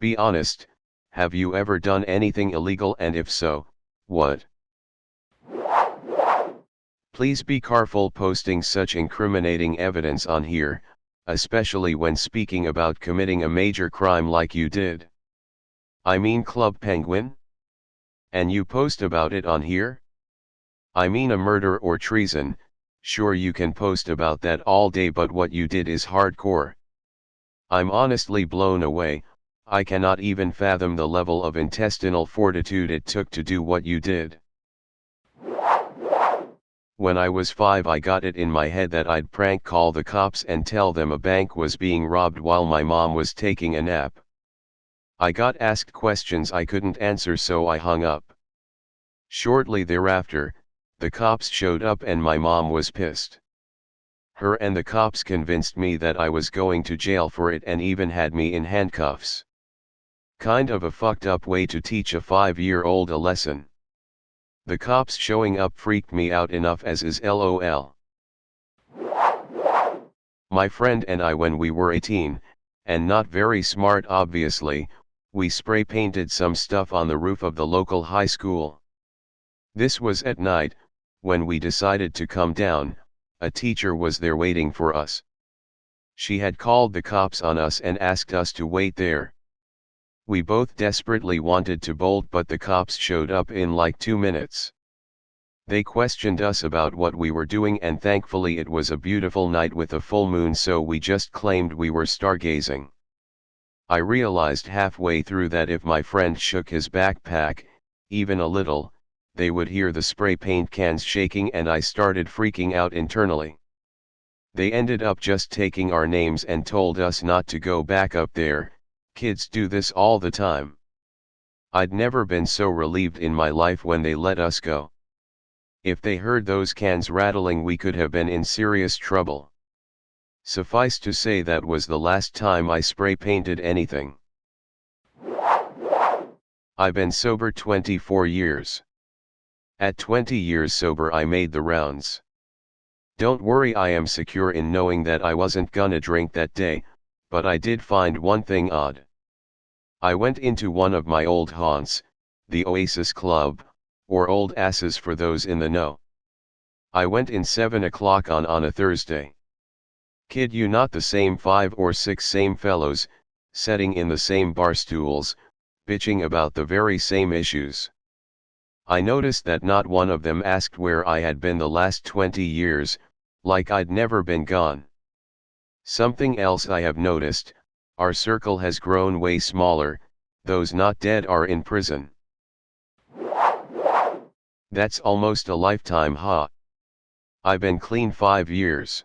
Be honest, have you ever done anything illegal, and if so, what? Please be careful posting such incriminating evidence on here, especially when speaking about committing a major crime like you did. I mean Club Penguin? And you post about it on here? I mean a murder or treason. Sure, you can post about that all day, but what you did is hardcore. I'm honestly blown away. I cannot even fathom the level of intestinal fortitude it took to do what you did. When I was 5, I got it in my head that I'd prank call the cops and tell them a bank was being robbed while my mom was taking a nap. I got asked questions I couldn't answer, so I hung up. Shortly thereafter, the cops showed up and my mom was pissed. Her and the cops convinced me that I was going to jail for it and even had me in handcuffs. Kind of a fucked up way to teach a 5-year-old a lesson. The cops showing up freaked me out enough as is, LOL. My friend and I, when we were 18, and not very smart obviously, we spray painted some stuff on the roof of the local high school. This was at night. When we decided to come down, a teacher was there waiting for us. She had called the cops on us and asked us to wait there. We both desperately wanted to bolt, but the cops showed up in like 2 minutes. They questioned us about what we were doing, and thankfully it was a beautiful night with a full moon, so we just claimed we were stargazing. I realized halfway through that if my friend shook his backpack, even a little, they would hear the spray paint cans shaking, and I started freaking out internally. They ended up just taking our names and told us not to go back up there. Kids do this all the time. I'd never been so relieved in my life when they let us go. If they heard those cans rattling, we could have been in serious trouble. Suffice to say, that was the last time I spray painted anything. I've been sober 24 years. At 20 years sober, I made the rounds. Don't worry, I am secure in knowing that I wasn't gonna drink that day, but I did find one thing odd. I went into one of my old haunts, the Oasis Club, or Old Asses for those in the know. I went in 7 o'clock on a Thursday. Kid you not, the same 5 or 6 same fellows, sitting in the same bar stools, bitching about the very same issues. I noticed that not one of them asked where I had been the last 20 years, like I'd never been gone. Something else I have noticed, our circle has grown way smaller. Those not dead are in prison. That's almost a lifetime, huh? I've been clean 5 years.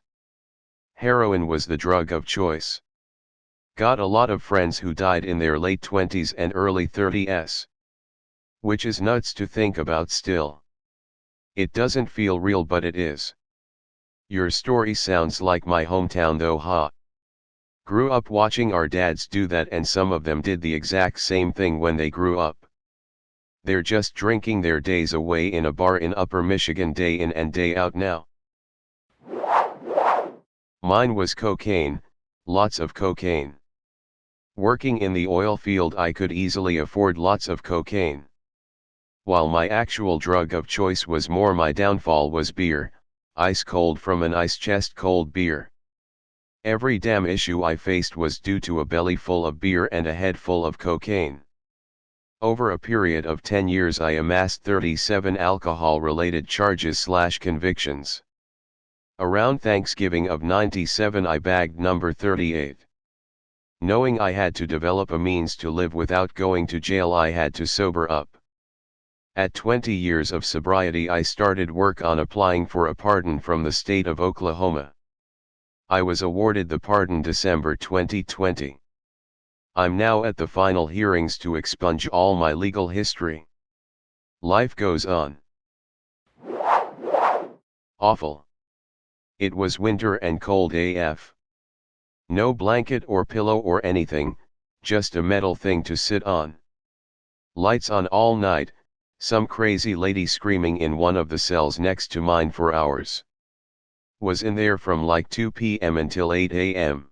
Heroin was the drug of choice. Got a lot of friends who died in their late 20s and early 30s. Which is nuts to think about still. It doesn't feel real, but it is. Your story sounds like my hometown though, huh? Grew up watching our dads do that, and some of them did the exact same thing when they grew up. They're just drinking their days away in a bar in Upper Michigan day in and day out now. Mine was cocaine, lots of cocaine. Working in the oil field, I could easily afford lots of cocaine. While my actual drug of choice was more my downfall was beer, ice cold from an ice chest cold beer. Every damn issue I faced was due to a belly full of beer and a head full of cocaine. Over a period of 10 years I amassed 37 alcohol-related charges/convictions. Around Thanksgiving of '97 I bagged number 38. Knowing I had to develop a means to live without going to jail, I had to sober up. At 20 years of sobriety I started work on applying for a pardon from the state of Oklahoma. I was awarded the pardon December 2020. I'm now at the final hearings to expunge all my legal history. Life goes on. Awful. It was winter and cold AF. No blanket or pillow or anything, just a metal thing to sit on. Lights on all night, some crazy lady screaming in one of the cells next to mine for hours. Was in there from like 2 p.m. until 8 a.m.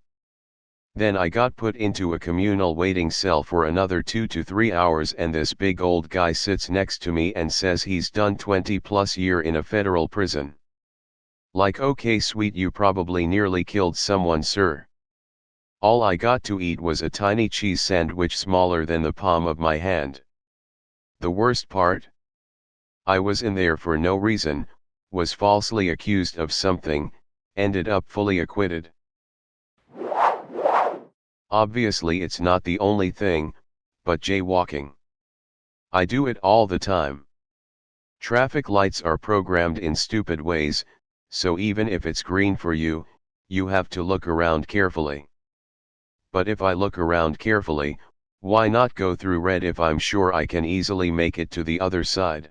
Then I got put into a communal waiting cell for another 2 to 3 hours, and this big old guy sits next to me and says he's done 20+ years in a federal prison. Like, okay sweet, you probably nearly killed someone, sir. All I got to eat was a tiny cheese sandwich smaller than the palm of my hand. The worst part? I was in there for no reason, was falsely accused of something, ended up fully acquitted. Obviously it's not the only thing, but jaywalking. I do it all the time. Traffic lights are programmed in stupid ways, so even if it's green for you, you have to look around carefully. But if I look around carefully, why not go through red if I'm sure I can easily make it to the other side?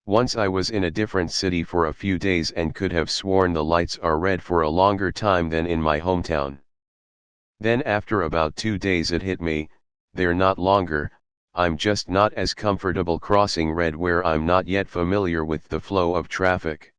Once I was in a different city for a few days and could have sworn the lights are red for a longer time than in my hometown. Then after about 2 days it hit me, they're not longer, I'm just not as comfortable crossing red where I'm not yet familiar with the flow of traffic.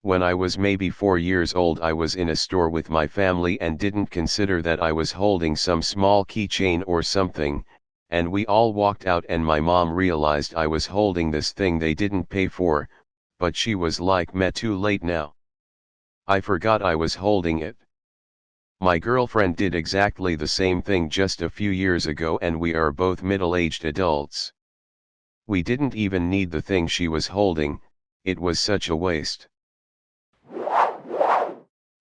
When I was maybe 4 years old, I was in a store with my family and didn't consider that I was holding some small keychain or something, and we all walked out and my mom realized I was holding this thing they didn't pay for, but she was like, "Meh, too late now. I forgot I was holding it." My girlfriend did exactly the same thing just a few years ago, and we are both middle-aged adults. We didn't even need the thing she was holding, it was such a waste.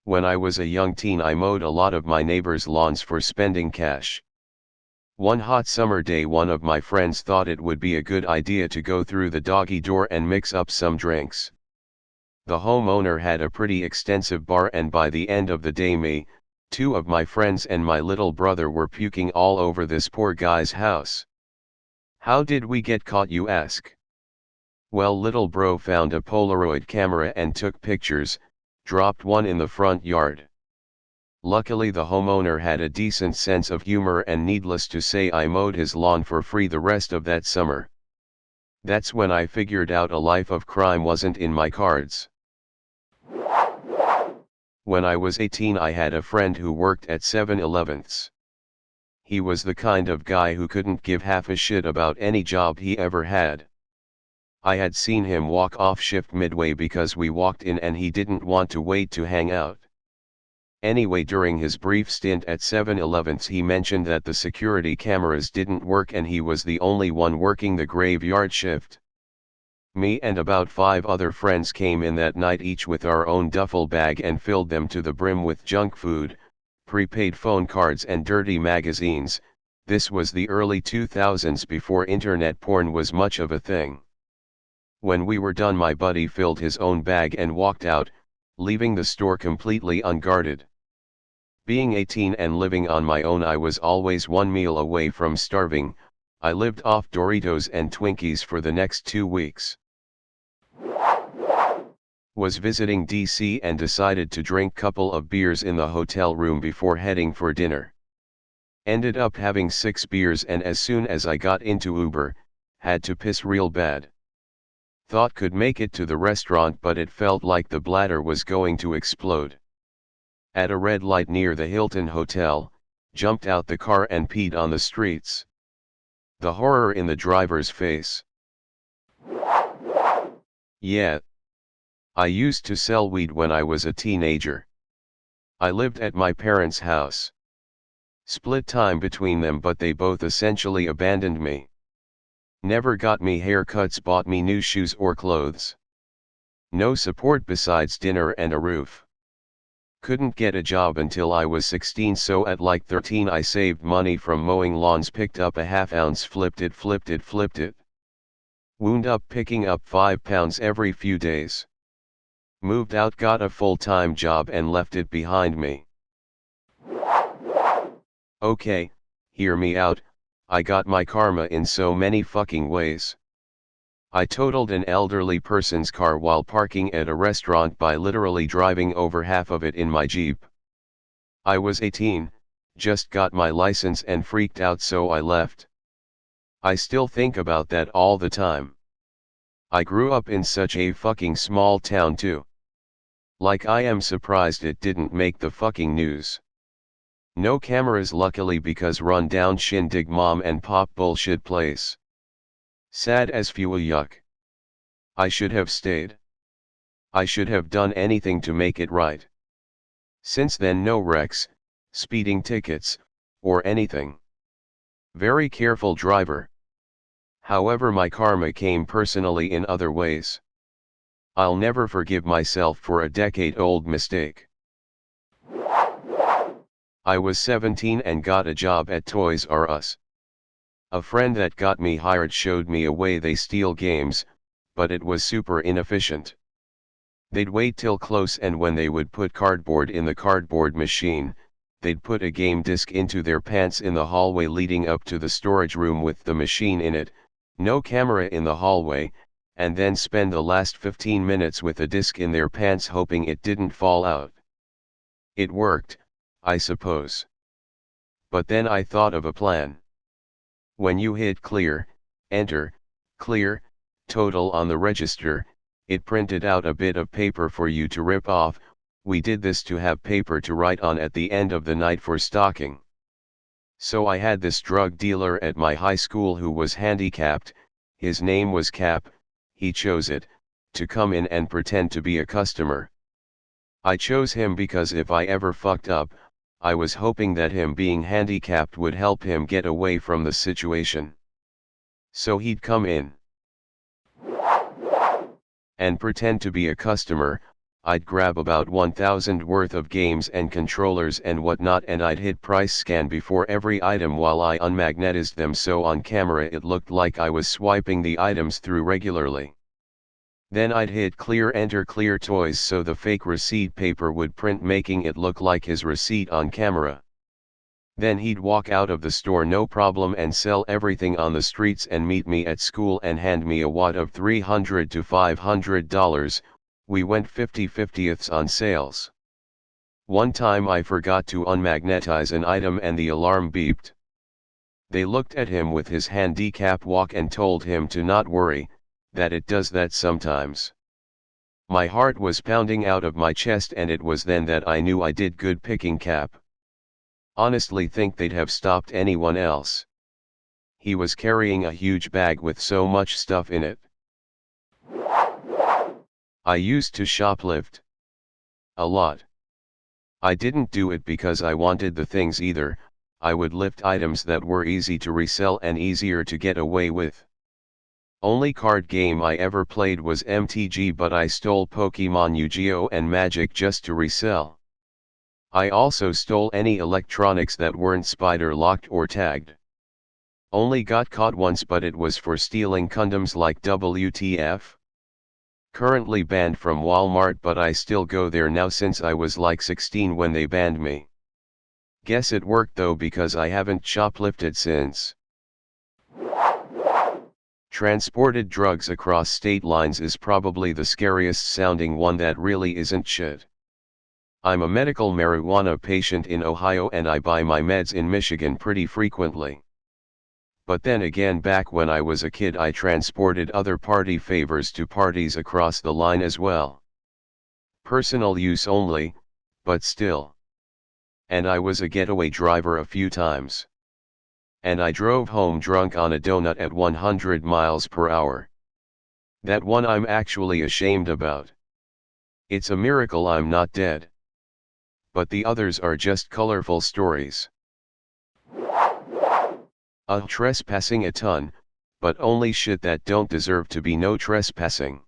When I was a young teen, I mowed a lot of my neighbors' lawns for spending cash. One hot summer day, one of my friends thought it would be a good idea to go through the doggy door and mix up some drinks. The homeowner had a pretty extensive bar, and by the end of the day, me, 2 of my friends and my little brother were puking all over this poor guy's house. How did we get caught, you ask? Well, little bro found a Polaroid camera and took pictures, dropped one in the front yard. Luckily the homeowner had a decent sense of humor, and needless to say I mowed his lawn for free the rest of that summer. That's when I figured out a life of crime wasn't in my cards. When I was 18, I had a friend who worked at 7-Elevens. He was the kind of guy who couldn't give half a shit about any job he ever had. I had seen him walk off shift midway because we walked in and he didn't want to wait to hang out. Anyway, during his brief stint at 7-Elevens, he mentioned that the security cameras didn't work and he was the only one working the graveyard shift. Me and about 5 other friends came in that night, each with our own duffel bag, and filled them to the brim with junk food, prepaid phone cards and dirty magazines. This was the early 2000s, before internet porn was much of a thing. When we were done, my buddy filled his own bag and walked out, leaving the store completely unguarded. Being 18 and living on my own, I was always one meal away from starving. I lived off Doritos and Twinkies for the next 2 weeks. Was visiting DC and decided to drink couple of beers in the hotel room before heading for dinner. Ended up having 6 beers, and as soon as I got into Uber, had to piss real bad. Thought could make it to the restaurant, but it felt like the bladder was going to explode. At a red light near the Hilton Hotel, jumped out the car and peed on the streets. The horror in the driver's face. Yeah. I used to sell weed when I was a teenager. I lived at my parents' house. Split time between them, but they both essentially abandoned me. Never got me haircuts, bought me new shoes or clothes. No support besides dinner and a roof. Couldn't get a job until I was 16, so at like 13 I saved money from mowing lawns, picked up a half ounce, flipped it. Wound up picking up 5 pounds every few days. Moved out, got a full-time job and left it behind me. Okay, hear me out, I got my karma in so many fucking ways. I totaled an elderly person's car while parking at a restaurant by literally driving over half of it in my Jeep. I was 18, just got my license and freaked out, so I left. I still think about that all the time. I grew up in such a fucking small town too. Like I am surprised it didn't make the fucking news. No cameras luckily because run down shindig mom and pop bullshit place. Sad as fuel yuck. I should have stayed. I should have done anything to make it right. Since then no wrecks, speeding tickets, or anything. Very careful driver. However my karma came personally in other ways. I'll never forgive myself for a decade-old mistake. I was 17 and got a job at Toys R Us. A friend that got me hired showed me a way they steal games, but it was super inefficient. They'd wait till close and when they would put cardboard in the cardboard machine, they'd put a game disc into their pants in the hallway leading up to the storage room with the machine in it, no camera in the hallway, and then spend the last 15 minutes with a disc in their pants hoping it didn't fall out. It worked, I suppose. But then I thought of a plan. When you hit clear, enter, clear, total on the register, it printed out a bit of paper for you to rip off. We did this to have paper to write on at the end of the night for stocking. So I had this drug dealer at my high school who was handicapped, his name was Cap, he chose it, to come in and pretend to be a customer. I chose him because if I ever fucked up, I was hoping that him being handicapped would help him get away from the situation. So he'd come in and pretend to be a customer. I'd grab about 1,000 worth of games and controllers and whatnot and I'd hit price scan before every item while I unmagnetized them so on camera it looked like I was swiping the items through regularly. Then I'd hit clear enter clear toys so the fake receipt paper would print making it look like his receipt on camera. Then he'd walk out of the store no problem and sell everything on the streets and meet me at school and hand me a wad of $300 to $500, we went 50/50ths on sales. One time I forgot to unmagnetize an item and the alarm beeped. They looked at him with his handicap walk and told him to not worry, that it does that sometimes. My heart was pounding out of my chest and it was then that I knew I did good picking Cap. Honestly think they'd have stopped anyone else. He was carrying a huge bag with so much stuff in it. I used to shoplift. A lot. I didn't do it because I wanted the things either, I would lift items that were easy to resell and easier to get away with. Only card game I ever played was MTG but I stole Pokemon Yu-Gi-Oh and Magic just to resell. I also stole any electronics that weren't spider locked or tagged. Only got caught once but it was for stealing condoms like WTF. Currently banned from Walmart but I still go there now since I was like 16 when they banned me. Guess it worked though because I haven't shoplifted since. Transported drugs across state lines is probably the scariest sounding one that really isn't shit. I'm a medical marijuana patient in Ohio and I buy my meds in Michigan pretty frequently. But then again back when I was a kid I transported other party favors to parties across the line as well. Personal use only, but still. And I was a getaway driver a few times. And I drove home drunk on a donut at 100 miles per hour. That one I'm actually ashamed about. It's a miracle I'm not dead. But the others are just colorful stories. Trespassing a ton, but only shit that don't deserve to be no trespassing.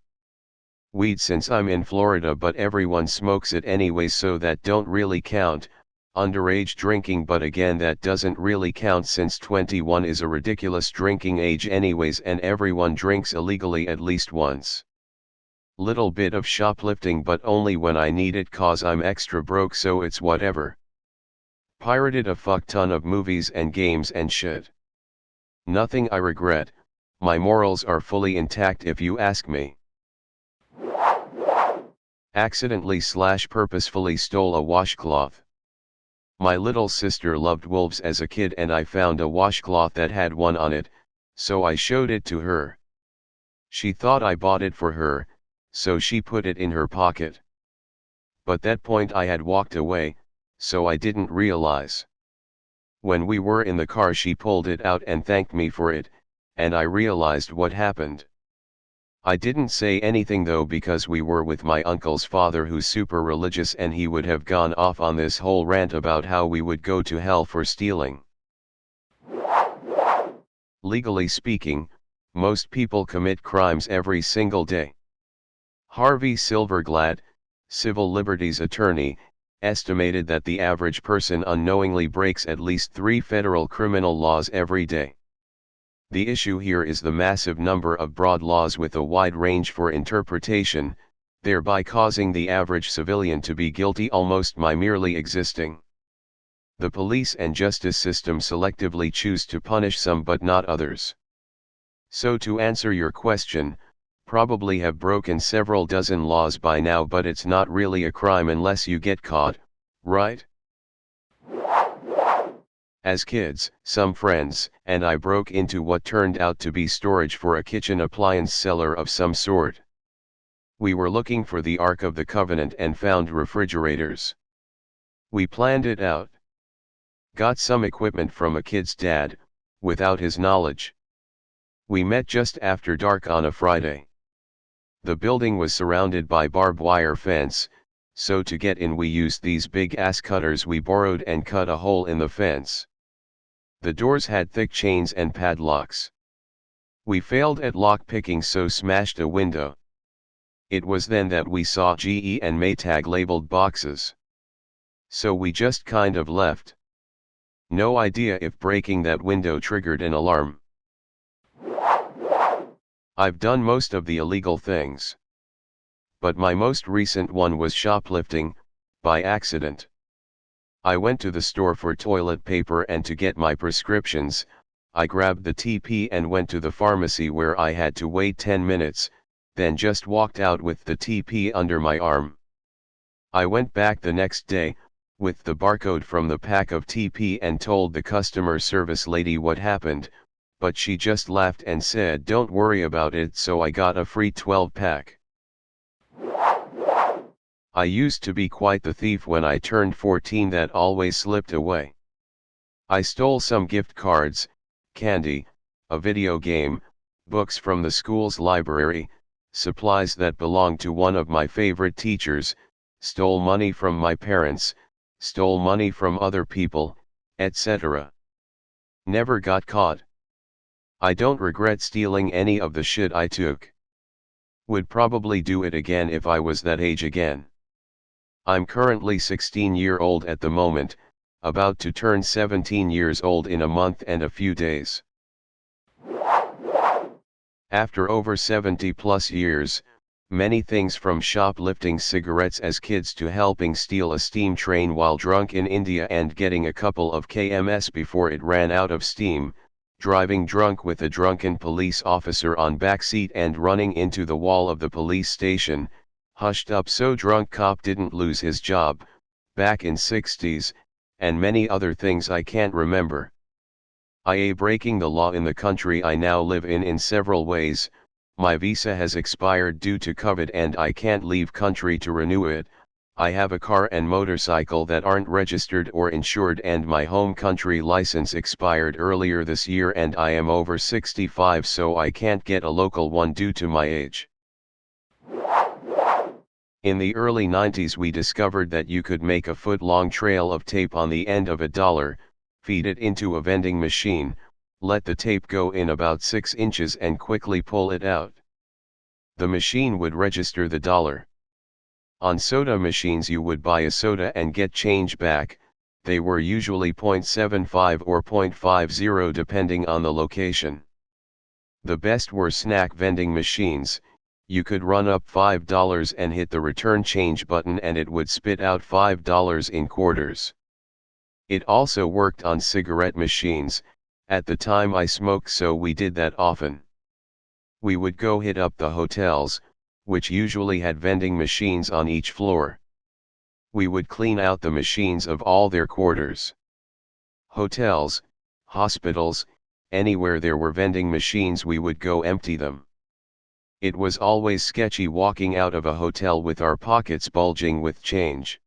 Weed since I'm in Florida but everyone smokes it anyway so that don't really count. Underage drinking but again that doesn't really count since 21 is a ridiculous drinking age anyways and everyone drinks illegally at least once. Little bit of shoplifting but only when I need it cause I'm extra broke so it's whatever. Pirated a fuck ton of movies and games and shit. Nothing I regret, my morals are fully intact if you ask me. Accidentally/purposefully stole a washcloth. My little sister loved wolves as a kid and I found a washcloth that had one on it, so I showed it to her. She thought I bought it for her, so she put it in her pocket. but that point I had walked away, so I didn't realize. When we were in the car she pulled it out and thanked me for it, and I realized what happened. I didn't say anything though because we were with my uncle's father who's super religious and he would have gone off on this whole rant about how we would go to hell for stealing. Legally speaking, most people commit crimes every single day. Harvey Silverglad, civil liberties attorney, estimated that the average person unknowingly breaks at least 3 federal criminal laws every day. The issue here is the massive number of broad laws with a wide range for interpretation, thereby causing the average civilian to be guilty almost by merely existing. The police and justice system selectively choose to punish some but not others. So to answer your question, probably have broken several dozen laws by now, but it's not really a crime unless you get caught, right? As kids, some friends and I broke into what turned out to be storage for a kitchen appliance seller of some sort. We were looking for the Ark of the Covenant and found refrigerators. We planned it out. Got some equipment from a kid's dad, without his knowledge. We met just after dark on a Friday. The building was surrounded by barbed wire fence, so to get in we used these big ass cutters we borrowed and cut a hole in the fence. The doors had thick chains and padlocks. We failed at lock picking, so smashed a window. It was then that we saw GE and Maytag labeled boxes. So we just kind of left. No idea if breaking that window triggered an alarm. I've done most of the illegal things. But my most recent one was shoplifting, by accident. I went to the store for toilet paper and to get my prescriptions. I grabbed the TP and went to the pharmacy where I had to wait 10 minutes, then just walked out with the TP under my arm. I went back the next day, with the barcode from the pack of TP and told the customer service lady what happened, but she just laughed and said don't worry about it, so I got a free 12-pack. I used to be quite the thief when I turned 14, that always slipped away. I stole some gift cards, candy, a video game, books from the school's library, supplies that belonged to one of my favorite teachers, stole money from my parents, stole money from other people, etc. Never got caught. I don't regret stealing any of the shit I took. Would probably do it again if I was that age again. I'm currently 16-year-old at the moment, about to turn 17 years old in a month and a few days. After over 70 plus years, many things from shoplifting cigarettes as kids to helping steal a steam train while drunk in India and getting a couple of KMS before it ran out of steam, driving drunk with a drunken police officer on backseat and running into the wall of the police station, hushed up so drunk cop didn't lose his job, back in 60s, and many other things I can't remember. I.e. breaking the law in the country I now live in several ways. My visa has expired due to COVID and I can't leave country to renew it. I have a car and motorcycle that aren't registered or insured, and my home country license expired earlier this year, and I am over 65, so I can't get a local one due to my age. In the early 90s we discovered that you could make a foot-long trail of tape on the end of a dollar, feed it into a vending machine, let the tape go in about 6 inches and quickly pull it out. The machine would register the dollar. On soda machines you would buy a soda and get change back. They were usually 0.75 or 0.50 depending on the location. The best were snack vending machines. You could run up $5 and hit the return change button and it would spit out $5 in quarters. It also worked on cigarette machines. At the time I smoked, so we did that often. We would go hit up the hotels, which usually had vending machines on each floor. We would clean out the machines of all their quarters. Hotels, hospitals, anywhere there were vending machines we would go empty them. It was always sketchy walking out of a hotel with our pockets bulging with change.